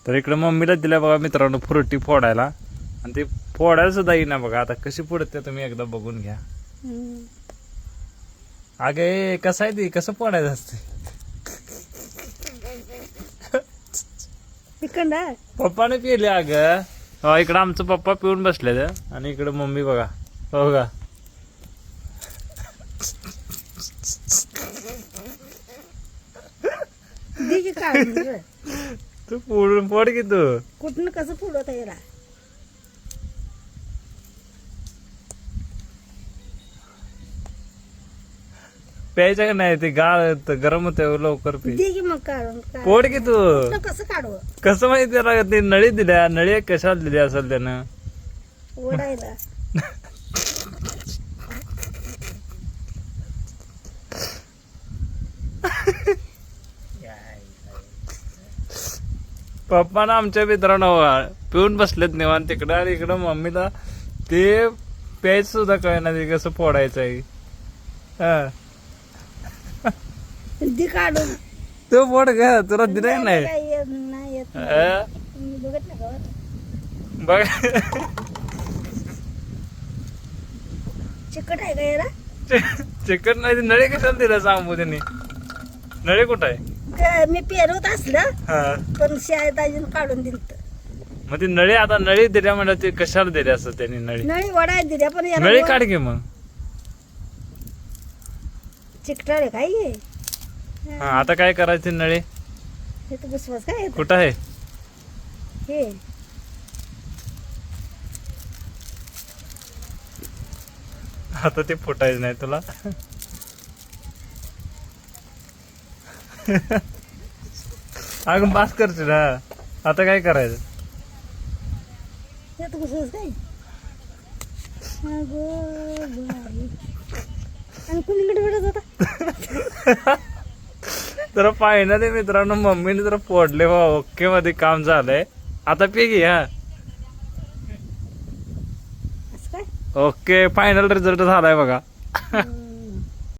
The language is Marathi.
तर इकडे मम्मीला दिल्या बघा मित्रांनो फ्रुटी फोडायला, आणि ते फोडायला सुद्धा येईना बघा. आता कशी फोडते तुम्ही एकदा बघून घ्या. अगे कसं आहे ते, कसं फोडायचं असते. पप्पाने पिले अगं. हो इकडं आमचं पप्पा पिऊन बसले आणि इकडे मम्मी बघा. हो का तू फोडून फोड की तू. कुठून कसं फोडत आहे याला. प्यायचं का नाही, ते गाळ गरम होते लवकर पी. दे की मग काढून फोड की तू. कसं काढू कसं माहिती त्याला, ते नळी दिल्या, नळी कशाला दिली असेल त्यानं ओढायला. पप्पा ना आमच्या मित्रांनो पिऊन बसलेत निवांत तिकडं, आणि इकडं मम्मीला ते प्यायचं सुद्धा कळना ते कसं फोडायचं आहे. हा दे काढून. तो फोड ग, तुला दिलाय नाही. काही येत नाही येत नाही. हा? मी बघत नाही का बरं. बघ चिकट आहे का याला. चिकन नाही, ती नळी कशाला दिलं सांगू त्यांनी. नळी कुठं आहे. मी पेरवत असलं हा पण शाळेत अजून काढून दिलं. मग ती नळी, आता नळी दिल्या म्हणलं ते कशाला दिली असं त्यांनी नळी. नळी वडाय दिल्या पण याला नळी काढ घे मग. चिकटाळे काय आहे. हा आता काय करायची नळी. हे तर बसवास काय येतं? कुठं आहे. हे आता ते फुटायचं नाही तुला. अगं बास करशील ना. आता काय करायचं. हे तर बसवास काय. अगं बाई. आणि कुणीकडे भेटत होता. तर फायनली मित्रांनो मम्मीने जर फोडले बा, ओके मध्ये काम झालंय. आता पे घे. हा असं काय. ओके फायनल रिझल्ट झालाय बघा.